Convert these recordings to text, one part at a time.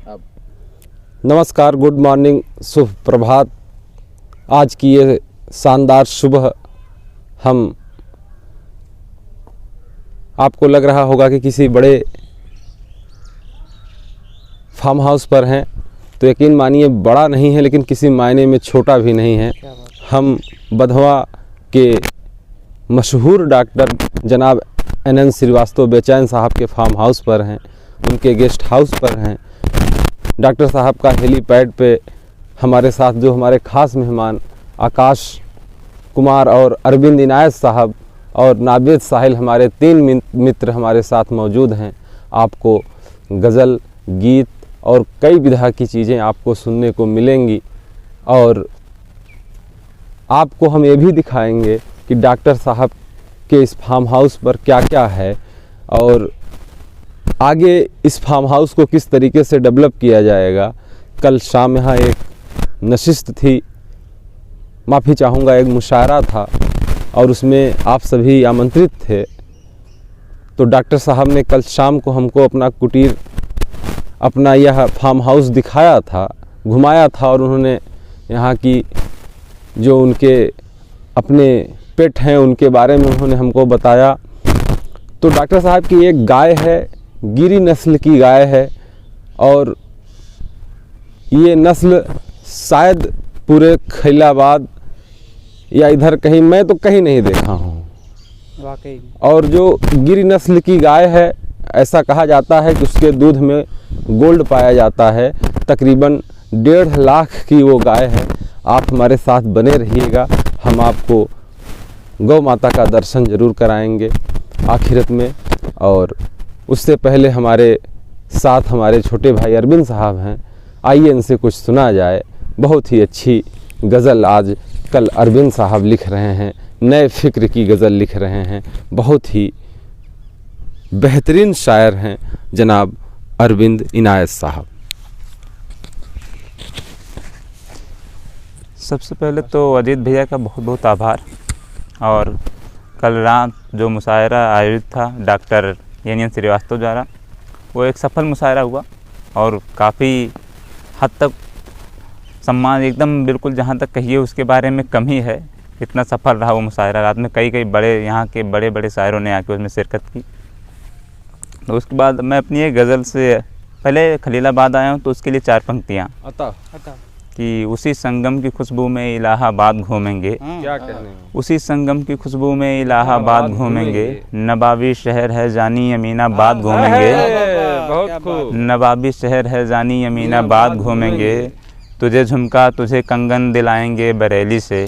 अब नमस्कार, good morning, शुभ प्रभात। आज की ये शानदार सुबह हम आपको लग रहा होगा कि किसी बड़े फार्म हाउस पर हैं, तो यकीन मानिए बड़ा नहीं है लेकिन किसी मायने में छोटा भी नहीं है। हम बधवा के मशहूर डॉक्टर जनाब NN श्रीवास्तव बेचैन साहब के फार्म हाउस पर हैं, उनके गेस्ट हाउस पर हैं। डॉक्टर साहब का हेलीपैड पे हमारे साथ जो हमारे ख़ास मेहमान आकाश कुमार और अरविंद इनायत साहब और नावेद साहिल, हमारे 3 मित्र हमारे साथ मौजूद हैं। आपको गज़ल, गीत और कई विधा की चीज़ें आपको सुनने को मिलेंगी और आपको हम ये भी दिखाएंगे कि डॉक्टर साहब के इस फार्म हाउस पर क्या क्या है और आगे इस फार्म हाउस को किस तरीके से डेवलप किया जाएगा। कल शाम यहाँ एक नशिस्त थी, माफ़ी चाहूँगा, एक मुशायरा था और उसमें आप सभी आमंत्रित थे। तो डॉक्टर साहब ने कल शाम को हमको अपना कुटीर, अपना यह फार्म हाउस दिखाया था, घुमाया था और उन्होंने यहाँ की जो उनके अपने पेट हैं उनके बारे में उन्होंने हमको बताया। तो डॉक्टर साहब की एक गाय है, गिरी नस्ल की गाय है और ये नस्ल शायद पूरे खैलाबाद या इधर कहीं, मैं तो कहीं नहीं देखा हूँ वाकई। और जो गिरी नस्ल की गाय है, ऐसा कहा जाता है कि उसके दूध में गोल्ड पाया जाता है। तकरीबन 1.5 लाख की वो गाय है। आप हमारे साथ बने रहिएगा, हम आपको गौ माता का दर्शन जरूर कराएंगे आखिरत में। और उससे पहले हमारे साथ हमारे छोटे भाई अरविंद साहब हैं, आइए इनसे कुछ सुना जाए। बहुत ही अच्छी गज़ल आज कल अरविंद साहब लिख रहे हैं, नए फ़िक्र की गज़ल लिख रहे हैं, बहुत ही बेहतरीन शायर हैं जनाब अरविंद इनायत साहब। सबसे पहले तो अजीत भैया का बहुत बहुत आभार। और कल रात जो मुशायरा आयोजित था डॉक्टर NN श्रीवास्तव द्वारा, वो एक सफल मुशायरा हुआ और काफ़ी हद तक सम्मान, एकदम बिल्कुल जहाँ तक कहिए उसके बारे में कम ही है, इतना सफल रहा वो मुशायरा। रात में कई बड़े यहाँ के बड़े बड़े शायरों ने आके उसमें शिरकत की। तो उसके बाद मैं अपनी एक गज़ल से पहले खलीलाबाद आया हूँ, तो उसके लिए 4 पंक्तियाँ कि उसी संगम की खुशबू में इलाहाबाद घूमेंगे, क्या कहने, उसी संगम की खुशबू में इलाहाबाद घूमेंगे, नवाबी शहर है जानी अमीनाबाद घूमेंगे, बहुत खूब, नवाबी शहर है जानी अमीनाबाद घूमेंगे, तुझे झुमका तुझे कंगन दिलाएंगे बरेली से,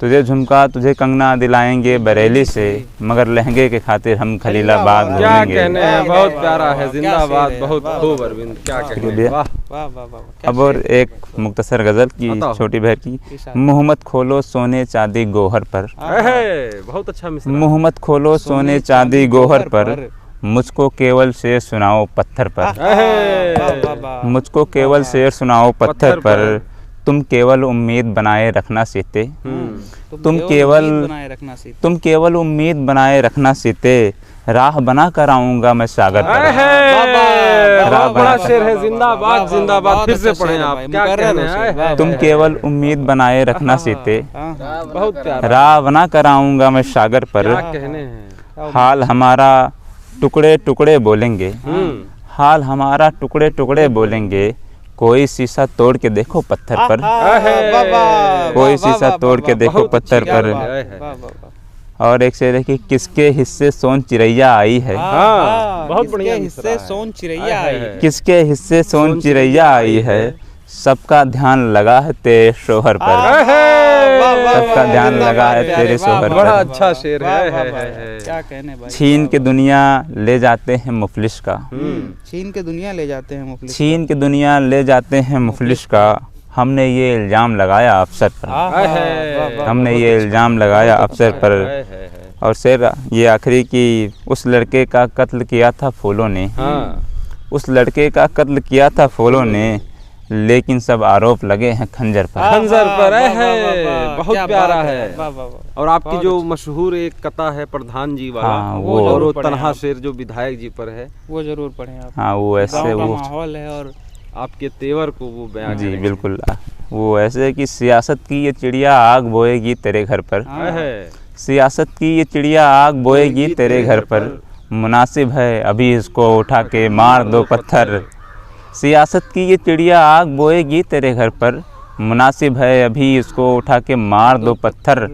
तुझे झुमका तुझे कंगना दिलाएंगे बरेली से, मगर लहंगे के खातिर हम खलीलाबाद क्या घूमेंगे। कहने हैं, बहुत प्यारा है, जिंदाबाद, बहुत खूब अरविंद, क्या कहने, वाह। अब और एक मुख्तसर गज़ल की छोटी बहर की, मुँह मत खोलो सोने चांदी गोहर पर, बहुत अच्छा मिसरा। मुँह मत खोलो सोने चांदी गोहर पर, मुझको केवल शेर सुनाओ पत्थर पर, मुझको केवल शेर सुनाओ पत्थर पर, तुम केवल उम्मीद बनाए रखना सीते, तुम केवल उम्मीद बनाए रखना सीते, राह बना कर आऊंगा मैं सागर पर। बहुत बड़ा शेर है, जिंदाबाद जिंदाबाद, फिर से पढ़ें आप, क्या कहने हैं, तुम केवल उम्मीद बनाए रखना सीते, बहुत प्यारा, राह बना कर आऊंगा मैं सागर पर, क्या कहने हैं, हाल हमारा टुकड़े टुकड़े बोलेंगे, हाल हमारा टुकड़े टुकड़े बोलेंगे, कोई शीशा तोड़ के देखो पत्थर पर, कोई शीशा तोड़ के देखो पत्थर पर। और एक शेर है कि किसके हिस्से सोन चिड़ैया आई है, बहुत बढ़िया हिस्से सोन चिड़ैया आई है, किसके हिस्से सोन चिड़ैया आई है, सबका ध्यान लगा है तेरे शोहर पर, सबका ध्यान लगा है तेरे शोहर पर। बड़ा अच्छा शेर है, क्या कहने भाई। छीन के दुनिया ले जाते हैं मुफलिस का, छीन के दुनिया ले जाते हैं मुफलिस, छीन के दुनिया ले जाते हैं मुफलिस का, हमने ये इल्ज़ाम लगाया अफसर पर, हमने ये इल्ज़ाम लगाया अफसर पर। और शेर ये आखिरी कि उस लड़के का कत्ल किया था फूलों ने, उस लड़के का कत्ल किया था फूलों ने, लेकिन सब आरोप लगे हैं खंजर पर, खंजर पर है, बहुत प्यारा है। और आपकी जो मशहूर एक कथा है प्रधान जी वाला, हाँ, वो तनहा शेर जो विधायक जी पर है, वो जरूर पढ़ें आप। हाँ वो ऐसे गाँव का वो माहौल है और आपके तेवर को वो बयां जी करेंगे। बिल्कुल। वो ऐसे है कि सियासत की ये चिड़िया आग बोएगी तेरे घर पर, है सियासत की ये चिड़िया आग बोएगी तेरे घर पर, मुनासिब है अभी इसको उठा के मार दो पत्थर। सियासत की ये चिड़िया आग बोएगी तेरे घर पर, मुनासिब है अभी इसको उठा के मार दो पत्थर।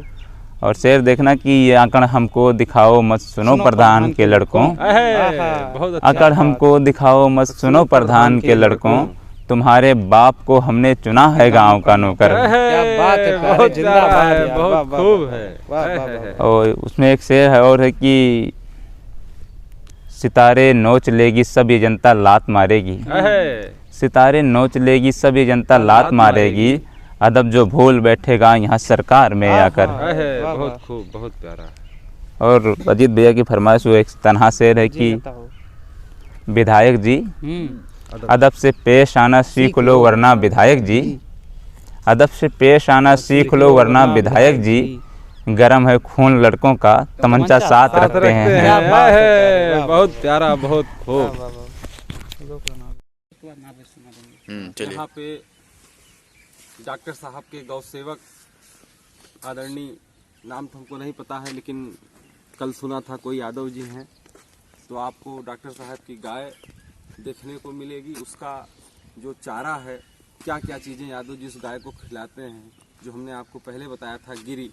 और शेर देखना कि ये आंकड़ हमको दिखाओ मत सुनो प्रधान के लड़कों, बहुत अच्छा। आंकड़ हमको दिखाओ मत सुनो प्रधान के लड़कों, तुम्हारे बाप को हमने चुना है गांव का नौकर। क्या बात है, प्यारे, बहुत जिंदाबाद प्यारा है, यार, बहुत वाह, वाह, खूब वाह, है। वाह, वाह, वाह, वाह। और उसमें एक शेर है और है कि सितारे नोच लेगी सब ये जनता लात मारेगी, सितारे नोच लेगी सब ये जनता लात मारेगी, अदब जो भूल बैठेगा यहाँ सरकार में आकर। वाह, बहुत वाह। खूब, बहुत प्यारा। और अजीत भैया की फरमाइश वो एक तन्हा शेर है जी कि बताओ। विधायक जी अदब से पेश आना सीख लो वरना विधायक जी, अदब से पेश आना सीख लो वरना विधायक जी, गरम है खून लड़कों का तमंचा साथ रखते हैं। क्या बात है, प्यारे, वाह, बहुत प्यारा, बहुत वाह, खूब। वाह, वाह। दो प्रणाम। यहाँ पे डॉक्टर साहब के गौ सेवक आदरणीय, नाम तो हमको नहीं पता है लेकिन कल सुना था कोई यादव जी हैं, तो आपको डॉक्टर साहब की गाय देखने को मिलेगी। उसका जो चारा है, क्या क्या चीज़ें यादव जी उस गाय को खिलाते हैं, जो हमने आपको पहले बताया था, गिरी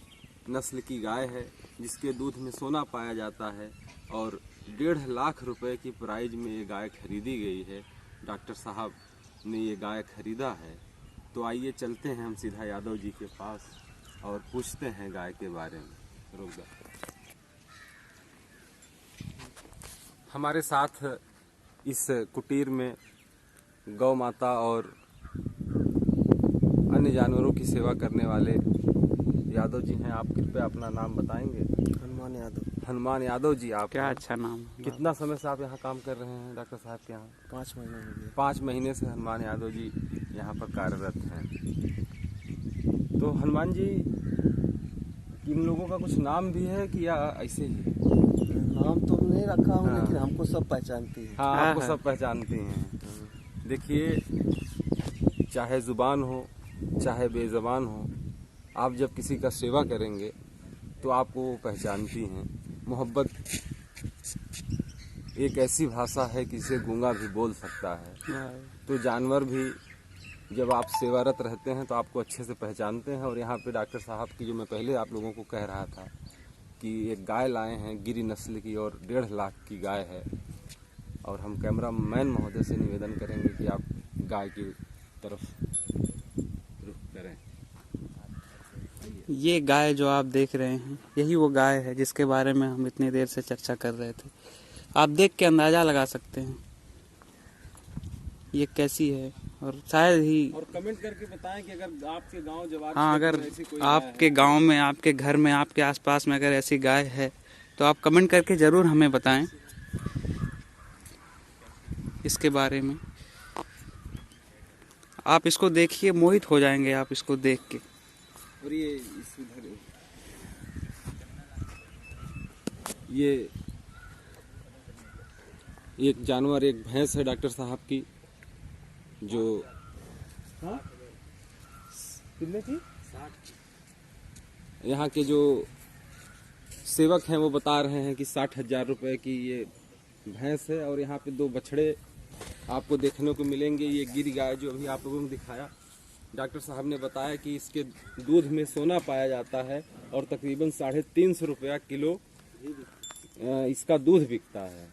नस्ल की गाय है जिसके दूध में सोना पाया जाता है और 1.5 लाख रुपए की प्राइज में ये गाय खरीदी गई है। डॉक्टर साहब ने ये गाय खरीदा है। तो आइए चलते हैं हम सीधा यादव जी के पास और पूछते हैं गाय के बारे में। रुक जा। हमारे साथ इस कुटीर में गौ माता और अन्य जानवरों की सेवा करने वाले यादव जी हैं। आप कृपया अपना नाम बताएंगे? हनुमान यादव। हनुमान यादव जी, आप क्या अच्छा नाम है। कितना समय से आप यहाँ काम कर रहे हैं डॉक्टर साहब के यहाँ? 5 महीने हो गए। 5 महीने से हनुमान यादव जी यहाँ पर कार्यरत हैं। तो हनुमान जी, इन लोगों का कुछ नाम भी है कि या ऐसे ही? नाम तो नहीं रखा हूँ, हाँ। लेकिन हमको सब पहचानती है। हाँ, आपको हाँ। सब पहचानती हैं। देखिए, चाहे जुबान हो चाहे बेजुबान हो, आप जब किसी का सेवा करेंगे तो आपको वो पहचानती हैं। मोहब्बत एक ऐसी भाषा है कि इसे गूंगा भी बोल सकता है। तो जानवर भी जब आप सेवारत रहते हैं तो आपको अच्छे से पहचानते हैं। और यहाँ पे डॉक्टर साहब की, जो मैं पहले आप लोगों को कह रहा था कि एक गाय लाए हैं गिरी नस्ल की और 1.5 लाख की गाय है। और हम कैमरा मैन महोदय से निवेदन करेंगे कि आप गाय की तरफ रुख करें। ये गाय जो आप देख रहे हैं, यही वो गाय है जिसके बारे में हम इतनी देर से चर्चा कर रहे थे। आप देख के अंदाजा लगा सकते हैं ये कैसी है, और शायद ही और कमेंट करके बताएं कि अगर आपके गांव जवार हाँ, अगर आपके गांव में, आपके घर में, आपके आसपास में अगर ऐसी गाय है तो आप कमेंट करके ज़रूर हमें बताएं इसके बारे में। आप इसको देखिए, मोहित हो जाएंगे आप इसको देख के। और ये इस उधर ये एक जानवर, एक भैंस है डॉक्टर साहब की, जो कितने की यहाँ के जो सेवक हैं वो बता रहे हैं कि 60,000 रुपए की ये भैंस है। और यहाँ पे 2 बछड़े आपको देखने को मिलेंगे। ये गिर गाय जो अभी आप लोगों को दिखाया, डॉक्टर साहब ने बताया कि इसके दूध में सोना पाया जाता है और तकरीबन 350 रुपया किलो इसका दूध बिकता है।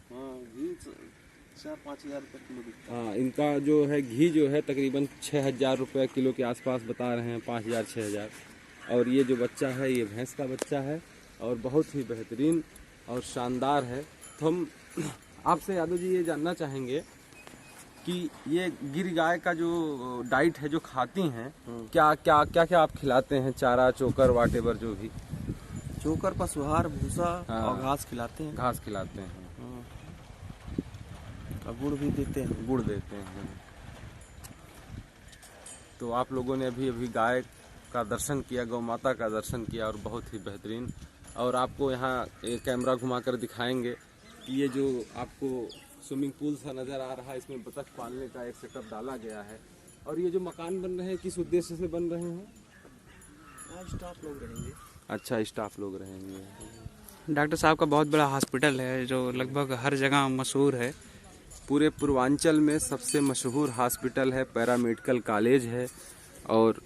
4-5 हज़ार रुपये किलो बिकता हाँ, इनका जो है घी जो है तकरीबन 6,000 रुपये किलो के आसपास बता रहे हैं, 5,000 6,000। और ये जो बच्चा है ये भैंस का बच्चा है और बहुत ही बेहतरीन और शानदार है। तो हम आपसे यादव जी ये जानना चाहेंगे कि ये गिर गाय का जो डाइट है, जो खाती हैं, क्या क्या क्या क्या आप खिलाते हैं? चारा, चोकर, वाटेवर जो भी? है। चोकर, पशुहार, भूसा हाँ। और घास खिलाते हैं। घास खिलाते हैं, और गुड़ भी देते हैं। गुड़ देते हैं। तो आप लोगों ने अभी अभी गाय का दर्शन किया, गौ माता का दर्शन किया और बहुत ही बेहतरीन। और आपको यहाँ एक कैमरा घुमाकर दिखाएंगे कि ये जो आपको स्विमिंग पूल सा नज़र आ रहा है, इसमें बतख पालने का एक सेटअप डाला गया है। और ये जो मकान बन रहे हैं किस उद्देश्य से बन रहे हैं? स्टाफ लोग रहेंगे। अच्छा, स्टाफ लोग रहेंगे। डॉक्टर साहब का बहुत बड़ा हॉस्पिटल है जो लगभग हर जगह मशहूर है। पूरे पूर्वांचल में सबसे मशहूर हॉस्पिटल है, पैरामेडिकल कॉलेज है। और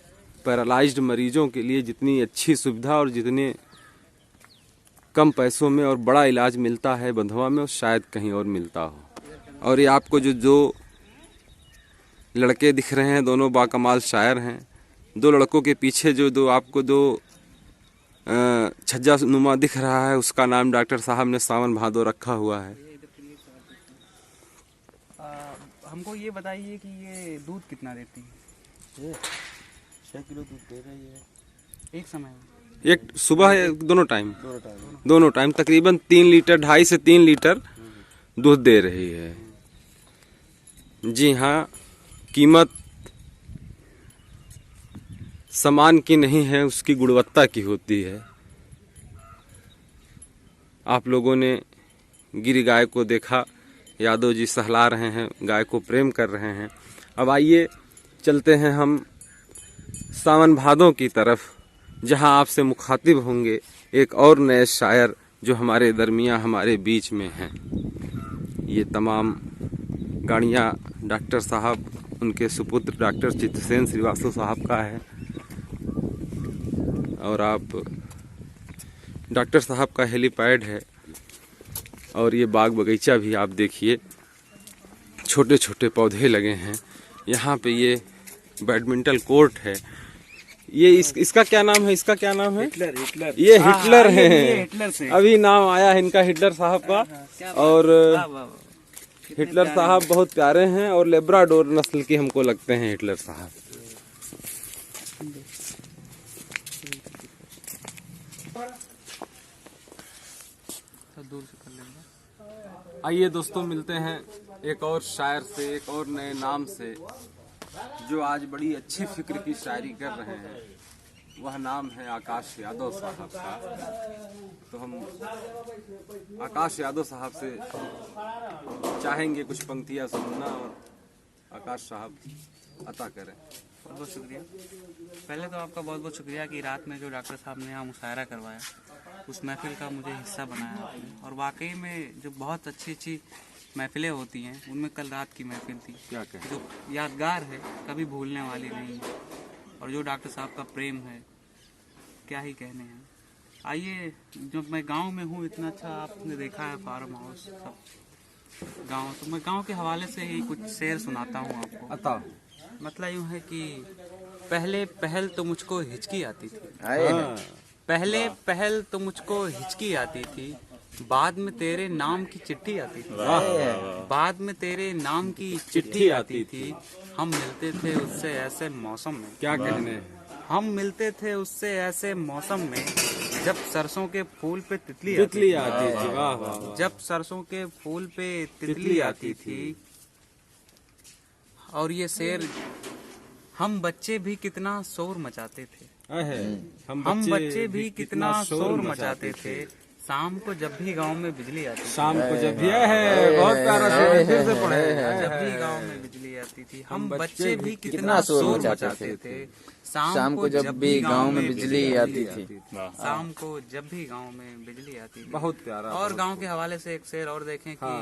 पैरालाइज्ड मरीजों के लिए जितनी अच्छी सुविधा और जितने कम पैसों में और बड़ा इलाज मिलता है बंधवा में, शायद कहीं और मिलता हो। और ये आपको जो लड़के दिख रहे हैं दोनों बाकमाल शायर हैं। दो लड़कों के पीछे जो आपको छज्जा नुमा दिख रहा है, उसका नाम डॉक्टर साहब ने सावन भादो रखा हुआ है। हमको ये बताइए कि ये दूध कितना देती है? 6 किलो दूध दे रही है एक समय में? एक सुबह दोनों टाइम तकरीबन 3 लीटर 2.5 से 3 लीटर दूध दे रही है। जी हाँ, कीमत सामान की नहीं है, उसकी गुणवत्ता की होती है। आप लोगों ने गिर गाय को देखा, यादव जी सहला रहे हैं, गाय को प्रेम कर रहे हैं। अब आइए चलते हैं हम सावन भादों की तरफ, जहां आपसे मुखातिब होंगे एक और नए शायर जो हमारे दरमियां हमारे बीच में हैं। ये तमाम गाड़ियां डॉक्टर साहब, उनके सुपुत्र डॉक्टर चित्रसेन श्रीवास्तव साहब का है। और आप डॉक्टर साहब का हेलीपैड है। और ये बाग बगीचा भी आप देखिए, छोटे छोटे पौधे लगे हैं। यहाँ पे ये बैडमिंटन कोर्ट है। ये इसका क्या नाम है? इसका क्या नाम है? हिटलर। ये हिटलर ये हैं। हिटलर से। अभी नाम आया है इनका हिटलर साहब का। और हिटलर साहब बहुत प्यारे हैं और लेब्राडोर नस्ल के हमको लगते हैं हिटलर साहब। दूर से कर लेंगे। आइए दोस्तों, मिलते हैं एक और शायर से, एक और नए नाम से, जो आज बड़ी अच्छी फिक्र की शायरी कर रहे हैं। वह नाम है आकाश यादव साहब का। तो हम आकाश यादव साहब से चाहेंगे कुछ पंक्तियां सुनना, और आकाश साहब अता करें। बहुत बहुत शुक्रिया। पहले तो आपका बहुत बहुत शुक्रिया कि रात में जो डॉक्टर साहब ने यहाँ मुशायरा करवाया, उस महफिल का मुझे हिस्सा बनाया आपने। और वाकई में जो बहुत अच्छी अच्छी महफिलें होती हैं, उनमें कल रात की महफिल थी क्या कहें? जो यादगार है, कभी भूलने वाली नहीं है। और जो डॉक्टर साहब का प्रेम है, क्या ही कहने हैं। आइए, जब मैं गांव में हूँ, इतना अच्छा आपने देखा है फार्म हाउस सब गांव, तो मैं गांव के हवाले से ही कुछ शेर सुनाता हूँ आपको। अता मतलब यूँ है कि पहले पहल तो मुझको हिचकी आती थी, पहले पहल तो मुझको हिचकी आती थी, बाद में तेरे नाम की चिट्ठी आती थी, बाद में तेरे नाम की चिट्ठी आती थी। हम मिलते थे उससे ऐसे मौसम में, क्या कहने, हम मिलते थे उससे ऐसे मौसम में, जब सरसों के फूल पे तितली आती थी, वाह वाह। जब सरसों के फूल पे तितली आती थी। और ये शेर, हम बच्चे भी कितना शोर मचाते थे, हम बच्चे भी कितना शोर मचाते थे, शाम को जब भी गांव में बिजली आती थी, शाम को जब भी है, बहुत प्यारा शेर, फिर से पढ़े। जब भी गांव में बिजली आती थी, हम बच्चे भी कितना शोर मचाते थे, शाम को जब भी गांव में बिजली आती थी, शाम को जब भी गांव में बिजली आती थी। बहुत प्यारा। और गांव के हवाले से एक शेर और देखें कि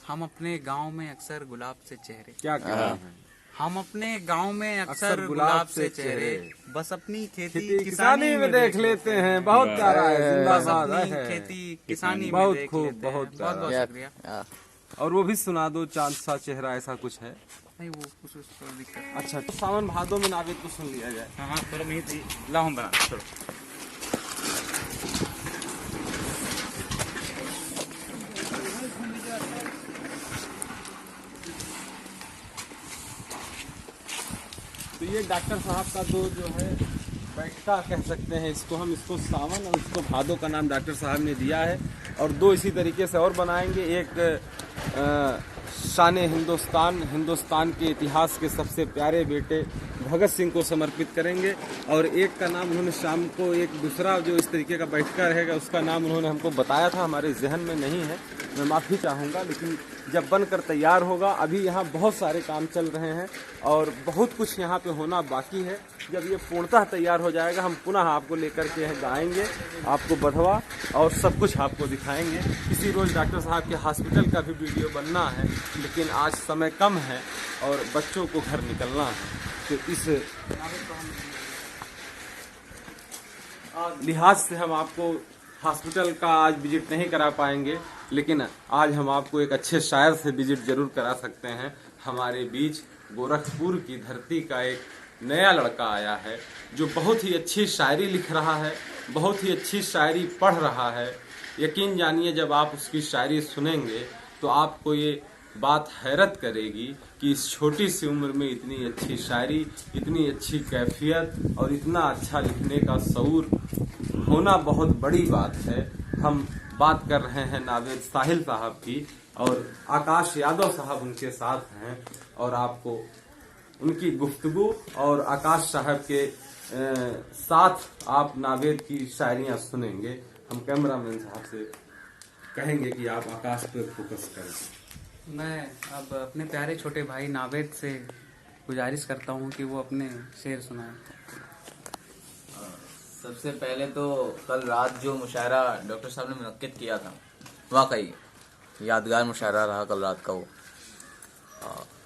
हम अपने गांव में अक्सर गुलाब से चेहरे, क्या कहना है, हम अपने गांव में अक्सर गुलाब से चेहरे, बस अपनी खेती किसानी में देख लेते हैं। बहुत प्यारा है, जिंदाबाद अपनी खेती किसानी में बहुत देख खूब, लेते हैं। बहुत बहुत बहुत शुक्रिया। और वो भी सुना दो, चांद सा चेहरा, ऐसा कुछ है? नहीं, वो कुछ उसको दिक्कत। अच्छा, तो सावन भादो में नावेद को सुन लिया जाए। हाँ, थोड़ा नहीं थी, लाओ हम बना छोड़ो। तो ये डॉक्टर साहब का दो जो है बैठका कह सकते हैं इसको हम, इसको सावन और इसको भादो का नाम डॉक्टर साहब ने दिया है। और दो इसी तरीके से और बनाएंगे। एक शान हिंदुस्तान, हिंदुस्तान के इतिहास के सबसे प्यारे बेटे भगत सिंह को समर्पित करेंगे। और एक का नाम उन्होंने शाम को, एक दूसरा जो इस तरीके का बैठका रहेगा उसका नाम उन्होंने हमको बताया था, हमारे जहन में नहीं है, मैं माफ़ी चाहूँगा, लेकिन जब बनकर तैयार होगा। अभी यहाँ बहुत सारे काम चल रहे हैं और बहुत कुछ यहाँ पे होना बाकी है। जब ये पूर्णतः तैयार हो जाएगा हम पुनः आपको लेकर के यहाँ आएंगे, आपको बधवा और सब कुछ आपको दिखाएंगे। किसी रोज़ डॉक्टर साहब के हॉस्पिटल का भी वीडियो बनना है, लेकिन आज समय कम है और बच्चों को घर निकलना है, तो इस लिहाज से हम आपको हॉस्पिटल का आज विजिट नहीं करा पाएंगे, लेकिन आज हम आपको एक अच्छे शायर से विजिट जरूर करा सकते हैं। हमारे बीच गोरखपुर की धरती का एक नया लड़का आया है जो बहुत ही अच्छी शायरी लिख रहा है, बहुत ही अच्छी शायरी पढ़ रहा है। यकीन जानिए जब आप उसकी शायरी सुनेंगे तो आपको ये बात हैरत करेगी कि इस छोटी सी उम्र में इतनी अच्छी शायरी, इतनी अच्छी कैफियत और इतना अच्छा लिखने का शऊर होना बहुत बड़ी बात है। हम बात कर रहे हैं नावेद साहिल साहब की, और आकाश यादव साहब उनके साथ हैं, और आपको उनकी गुफ्तगू और आकाश साहब के साथ आप नावेद की शायरियाँ सुनेंगे। हम कैमरामैन साहब से कहेंगे कि आप आकाश पर फोकस करें। मैं अब अपने प्यारे छोटे भाई नावेद से गुजारिश करता हूँ कि वो अपने शेर सुनाएं। सबसे पहले तो कल रात जो मुशायरा डॉक्टर साहब ने मुनक्किद किया था, वाकई यादगार मुशायरा रहा कल रात का। वो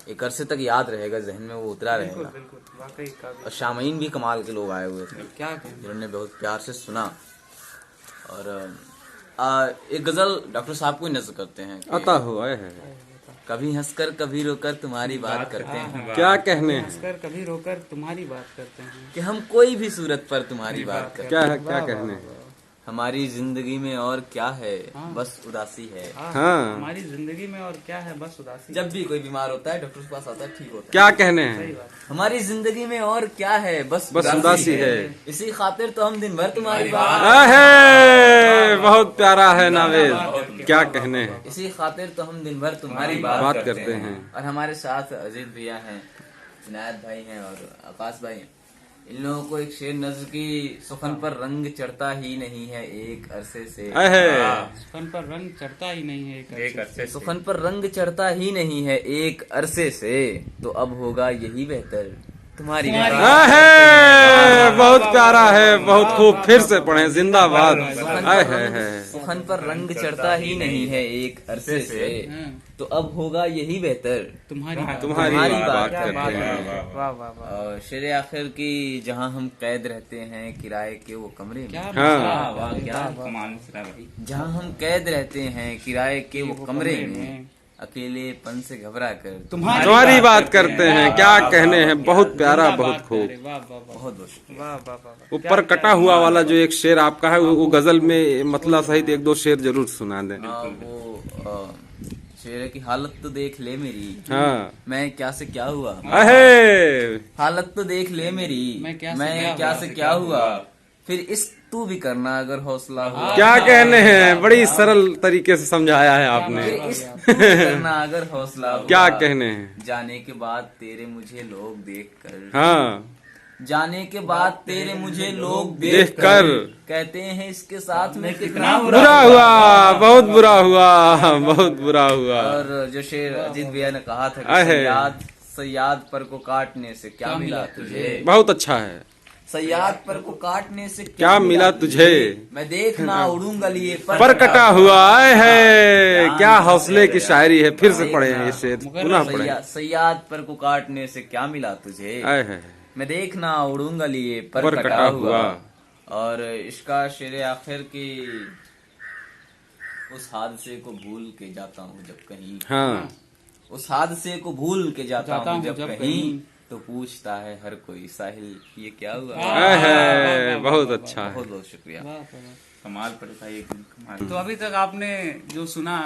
एक अरसे तक याद रहेगा, जहन में वो उतरा रहेगा। बिल्कुल वाकई और शामीन भी कमाल के लोग आए हुए थे, क्या कहें। जिन्होंने बहुत प्यार से सुना। और एक गजल डॉक्टर साहब को ही नज़र करते हैं कि अता हुआ है कभी हंसकर कभी रोकर तुम्हारी बात करते हैं, क्या कहने हैं, हंसकर कभी रोकर तुम्हारी बात करते हैं। कि हम कोई भी सूरत पर तुम्हारी बात करते क्या है, क्या कहने हैं। हैं। हमारी जिंदगी में और क्या है, बस उदासी है। हाँ। हमारी जिंदगी में और क्या है, बस उदासी। जब भी कोई बीमार होता है डॉक्टर के पास आता है, ठीक होता है। क्या कहने हैं, हमारी जिंदगी में और क्या है, बस उदासी है। इसी खातिर तो हम दिन भर तुम्हारी बात, आहे, बहुत प्यारा है नावेद, क्या कहने हैं, इसी खातिर तो हम दिन भर तुम्हारी बात करते हैं। और हमारे साथ अजीत भैया हैं, इनायत भाई हैं और आकाश भाई हैं। इन लोगों को एक शेर नज्म की सुखन पर रंग चढ़ता ही नहीं है एक अरसे से। सुखन पर रंग चढ़ता ही नहीं है एक अरसे से। सुखन पर रंग चढ़ता ही नहीं है एक अरसे से, तो अब होगा यही बेहतर तुम्हारी बात। आहे, बहुत प्यारा है, बहुत खूब, फिर से पढ़े, जिंदाबाद। सुखन पर रंग चढ़ता ही नहीं है एक अरसे से, तो अब होगा यही बेहतर तुम्हारी बात करते हैं। वाह वाह वाह। और शेर आखिर की जहाँ हम कैद रहते हैं किराए के वो कमरे में, क्या जहाँ हम कैद रहते हैं किराए के वो कमरे में, अकेलेपन से घबरा कर तुम्हारी बात करते हैं, क्या कहने हैं, बहुत प्यारा, बहुत खूब। वाह वाह वाह बहुत बहुत वाह वाह वाह। ऊपर कटा हुआ वाला जो एक शेर आपका है, वो गजल में मतलब सहित एक दो शेर जरूर सुना दें। वो शेर की हालत तो देख ले मेरी, हाँ। मैं क्या से क्या हुआ, आहे, हालत तो देख ले मेरी, मैं क्या से क्या हुआ, फिर इस तू भी करना अगर हौसला हुआ। क्या कहने हैं, बड़ी सरल तरीके से समझाया है आपने। फिर इस तू भी करना अगर हौसला हुआ, क्या कहने हैं, जाने के बाद तेरे मुझे लोग देख कर, हाँ, जाने के बाद तेरे मुझे लोग देख कर कहते हैं इसके साथ में कितना बुरा हुआ, बहुत बुरा हुआ, बहुत बुरा हुआ। और जो शेर अजीत भैया ने कहा था कि सयाद पर को काटने से क्या मिला तुझे, बहुत अच्छा है। सयाद पर को काटने से क्या मिला तुझे, मैं देखना उड़ूंगा लिए पर कटा हुआ है। क्या हौसले की शायरी है, फिर से पढ़े ये शेर, पुनः पढ़े। सयाद पर को काटने से क्या मिला तुझे, मैं देखना उड़ूंगा लिए पर कटा हुआ। और इसका शेर आखिर की उस हादसे को भूल के जाता हूँ जब कहीं, हाँ, उस हादसे को भूल के जाता हूँ जब कहीं, तो पूछता है हर कोई साहिल ये क्या हुआ। बहुत अच्छा है, बहुत बहुत शुक्रिया। कमाल पड़ता है, एकदम कमाल। तो अभी तक आपने जो सुना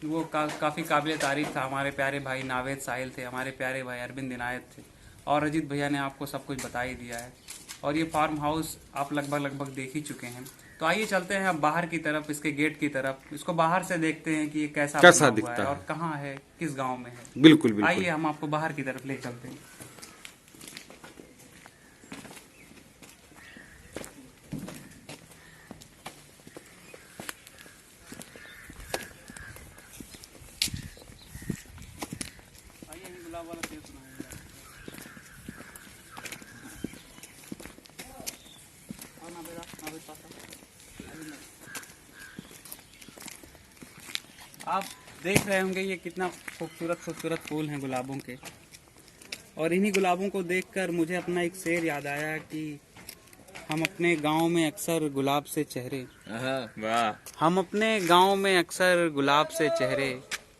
वो काफी काबिल तारीफ था। हमारे प्यारे भाई नावेद साहिल थे, हमारे प्यारे भाई अरविंद इनायत थे, और अजीत भैया ने आपको सब कुछ बता ही दिया है। और ये फार्म हाउस आप लगभग देख ही चुके हैं। तो आइए चलते हैं अब बाहर की तरफ, इसके गेट की तरफ। इसको बाहर से देखते हैं कि ये कैसा कैसा बना हुआ दिखता है। और कहाँ है, किस गांव में है। बिल्कुल बिल्कुल। आइए हम आपको बाहर की तरफ ले चलते हैं। आप देख रहे होंगे ये कितना खूबसूरत खूबसूरत फूल हैं गुलाबों के, और इन्हीं गुलाबों को देखकर मुझे अपना एक शेर याद आया कि हम अपने गांव में अक्सर गुलाब से चेहरे, वाह। हम अपने गांव में अक्सर गुलाब से चेहरे,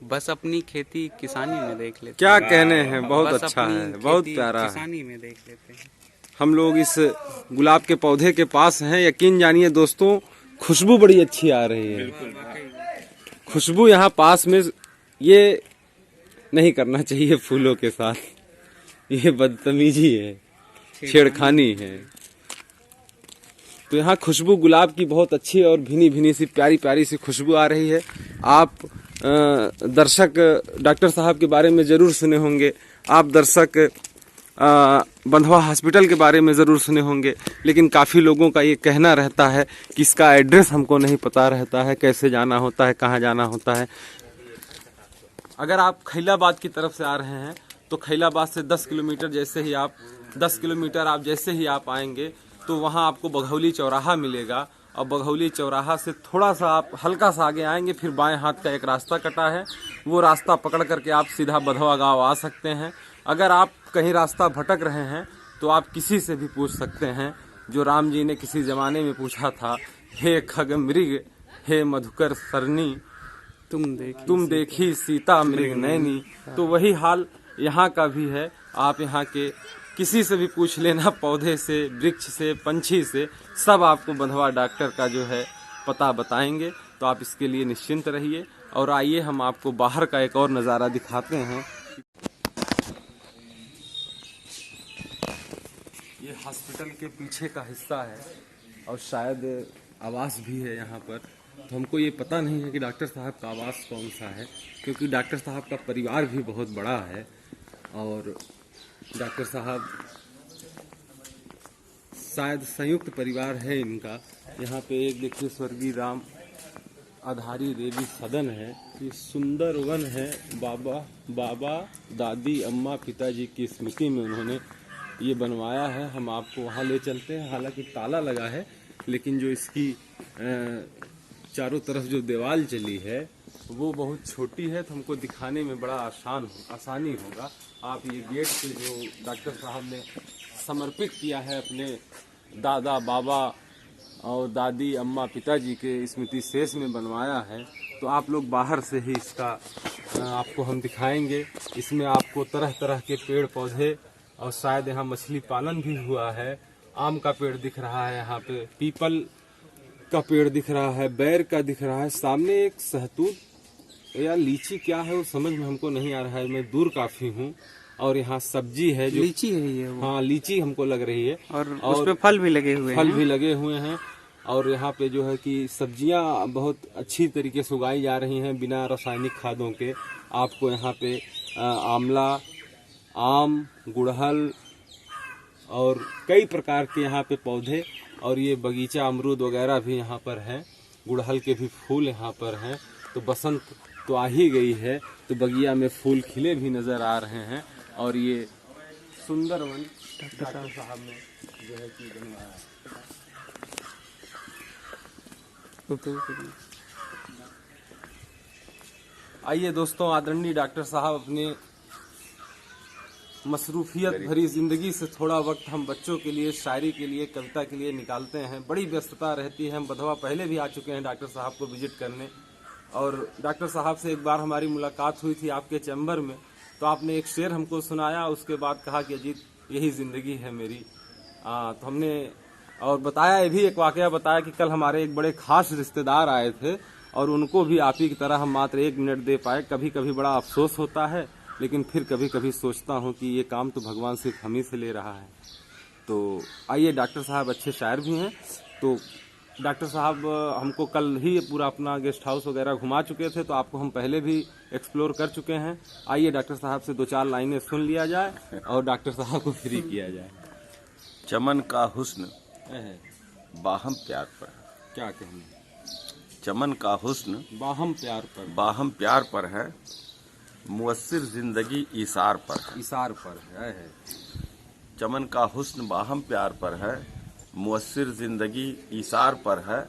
बस अपनी खेती किसानी में देख लेते क्या हैं। कहने हैं, बहुत बस अच्छा अपनी है, बहुत खेती प्यारा है। किसानी में देख लेते हैं। हम लोग इस गुलाब के पौधे के पास हैं। यकीन जानिए दोस्तों, खुशबू बड़ी अच्छी आ रही है। खुशबू यहाँ पास में, ये नहीं करना चाहिए फूलों के साथ, ये बदतमीजी है, छेड़खानी है। तो यहाँ खुशबू गुलाब की बहुत अच्छी और भीनी भीनी सी प्यारी प्यारी सी खुशबू आ रही है। आप दर्शक डॉक्टर साहब के बारे में ज़रूर सुने होंगे, आप दर्शक बंधवा हॉस्पिटल के बारे में ज़रूर सुने होंगे, लेकिन काफ़ी लोगों का ये कहना रहता है कि इसका एड्रेस हमको नहीं पता रहता है, कैसे जाना होता है, कहाँ जाना होता है। अगर आप खैलाबाद की तरफ से आ रहे हैं तो खैलाबाद से 10 किलोमीटर जैसे ही आप आएंगे तो वहाँ आपको बघौली चौराहा मिलेगा, और बघौली चौराहा से थोड़ा सा आप हल्का सा आगे आएंगे, फिर बाएं हाथ का एक रास्ता कटा है, वो रास्ता पकड़ करके आप सीधा बधवा गांव आ सकते हैं। अगर आप कहीं रास्ता भटक रहे हैं तो आप किसी से भी पूछ सकते हैं, जो राम जी ने किसी ज़माने में पूछा था, हे खग मृग हे मधुकर सरनी, तुम देखी सीता मृग नैनी। तो वही हाल यहाँ का भी है। आप यहाँ के किसी से भी पूछ लेना, पौधे से, वृक्ष से, पंछी से, सब आपको बंधवा डॉक्टर का जो है पता बताएंगे। तो आप इसके लिए निश्चिंत रहिए। और आइए हम आपको बाहर का एक और नज़ारा दिखाते हैं। ये हॉस्पिटल के पीछे का हिस्सा है और शायद आवास भी है यहाँ पर। तो हमको ये पता नहीं है कि डॉक्टर साहब का आवास कौन सा है, क्योंकि डॉक्टर साहब का परिवार भी बहुत बड़ा है। और डॉक्टर साहब शायद संयुक्त परिवार है इनका। यहाँ पे एक देखिए स्वर्गीय राम आधारी देवी सदन है, ये सुंदर वन है। बाबा दादी अम्मा पिताजी की स्मृति में उन्होंने ये बनवाया है। हम आपको वहाँ ले चलते हैं। हालांकि ताला लगा है, लेकिन जो इसकी चारों तरफ जो दीवार चली है वो बहुत छोटी है, तो हमको दिखाने में बड़ा आसानी होगा। आप ये गेट पे जो डॉक्टर साहब ने समर्पित किया है अपने दादा बाबा और दादी अम्मा पिताजी के स्मृति शेष में बनवाया है, तो आप लोग बाहर से ही इसका आपको हम दिखाएंगे। इसमें आपको तरह तरह के पेड़ पौधे, और शायद यहाँ मछली पालन भी हुआ है। आम का पेड़ दिख रहा है, यहाँ पे पीपल का पेड़ दिख रहा है, बैर का दिख रहा है। सामने एक सहतूत या लीची क्या है वो समझ में हमको नहीं आ रहा है, मैं दूर काफी हूँ। और यहाँ सब्जी है जो लीची है ये वो। हाँ लीची हमको लग रही है, और उसपे फल भी लगे हुए फल हैं। भी लगे हुए हैं। और यहाँ पे जो है कि सब्जियां बहुत अच्छी तरीके से उगाई जा रही हैं बिना रासायनिक खादों के। आपको यहाँ पे आंवला, आम, गुड़हल और कई प्रकार के यहाँ पे पौधे, और ये बगीचा अमरूद वगैरह भी यहाँ पर है। गुड़हल के भी फूल यहाँ पर हैं। तो बसंत तो आ ही गई है, तो बगिया में फूल खिले भी नज़र आ रहे हैं। और ये सुंदर वन डॉक्टर साहब ने जो है कि बनवाया है। आइए दोस्तों, आदरणीय डॉक्टर साहब अपने मसरूफियत भरी ज़िंदगी से थोड़ा वक्त हम बच्चों के लिए, शायरी के लिए, कविता के लिए निकालते हैं। बड़ी व्यस्तता रहती है। हम बधवा पहले भी आ चुके हैं डॉक्टर साहब को विजिट करने, और डॉक्टर साहब से एक बार हमारी मुलाकात हुई थी आपके चैम्बर में। तो आपने एक शेर हमको सुनाया, उसके बाद कहा कि अजीत यही ज़िंदगी है मेरी। तो हमने और बताया, ये भी एक वाकया बताया कि कल हमारे एक बड़े खास रिश्तेदार आए थे, और उनको भी आप ही की तरह हम मात्र 1 मिनट दे पाए। कभी कभी बड़ा अफसोस होता है, लेकिन फिर कभी कभी सोचता हूँ कि ये काम तो भगवान सिर्फ हम ही से ले रहा है। तो आइए, डॉक्टर साहब अच्छे शायर भी हैं, तो डॉक्टर साहब हमको कल ही पूरा अपना गेस्ट हाउस वगैरह घुमा चुके थे, तो आपको हम पहले भी एक्सप्लोर कर चुके हैं। आइए डॉक्टर साहब से 2-4 लाइनें सुन लिया जाए और डॉक्टर साहब को फ्री किया जाए। चमन का हुस्न बाहम प्यार पर। क्या कहना है? चमन का हुस्न बाहम प्यार पर, बाहम प्यार पर है, मुअस्सिर जिंदगी ईसार पर है। इशार पर है। चमन का हुस्न बाहम प्यार पर है, मुअस्सिर जिंदगी ईसार पर है।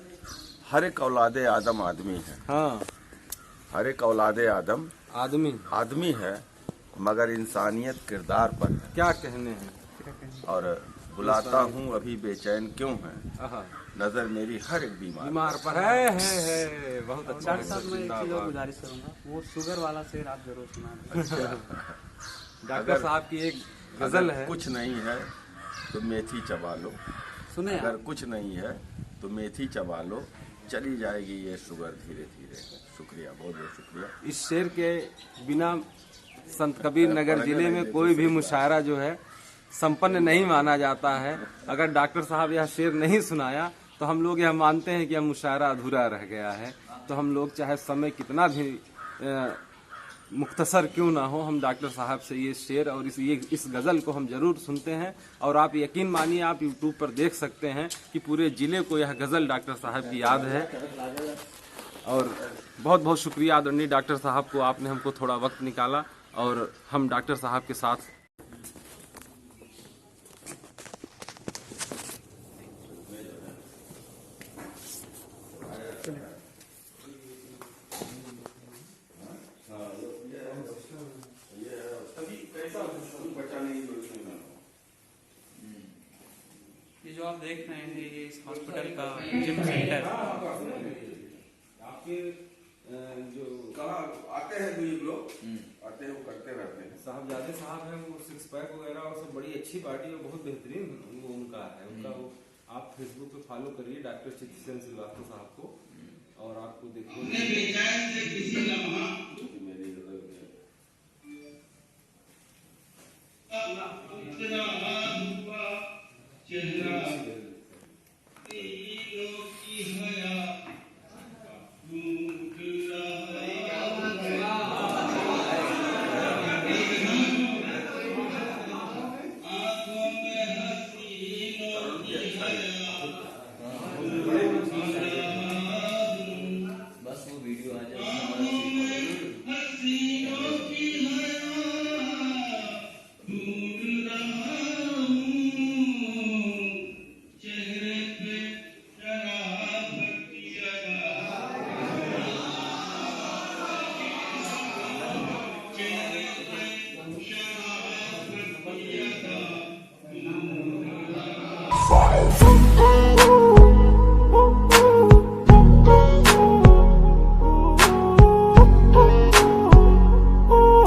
हर एक औलादे आदम आदमी है। हाँ, हर एक औलादे आदम आदमी आदमी है, मगर इंसानियत किरदार पर है। क्या कहने हैं? और बुलाता हूँ अभी बेचैन क्यों है, आहा, नजर मेरी हर एक बीमार। बीमार पर है। बहुत अच्छा डॉक्टर साहब मैं एक चीज और जिंदाबाद। गुजारिश करूंगा, वो शुगर वाला शेर आप जरूर सुना। डॉक्टर साहब की एक गजल अगर है। कुछ नहीं है तो मेथी चबा लो, सुने अगर कुछ नहीं है तो मेथी चबा लो, चली जाएगी ये शुगर धीरे धीरे। शुक्रिया, बहुत बहुत शुक्रिया। इस शेर के बिना संत कबीर नगर जिले में कोई भी मुशायरा जो है संपन्न नहीं माना जाता है। अगर डॉक्टर साहब यह शेर नहीं सुनाया तो हम लोग यह मानते हैं कि यह मुशायरा अधूरा रह गया है। तो हम लोग चाहे समय कितना भी मुख्तसर क्यों ना हो, हम डॉक्टर साहब से ये शेर और इस गज़ल को हम ज़रूर सुनते हैं। और आप यकीन मानिए, आप यूट्यूब पर देख सकते हैं कि पूरे ज़िले को यह गज़ल डॉक्टर साहब की याद है। और बहुत बहुत शुक्रिया आदरणीय डॉक्टर साहब को, आपने हमको थोड़ा वक्त निकाला और हम डॉक्टर साहब के साथ ये जो आप देख रहे हैं ये इस हॉस्पिटल का जिम सेंटर है। आपके जो कहाँ आते हैं कोई लोग, आते हैं वो करते रहते हैं। साहबजादे साहब हैं, वो 6 पैक वगैरह और सब बड़ी अच्छी पार्टी और बहुत बेहतरीन वो उनका है। उनका वो आप फेसबुक पे फॉलो करिए डॉक्टर चित्तसेन श्रीवास्तव साहब को, और आपको बस वो वीडियो आ जाए। Five.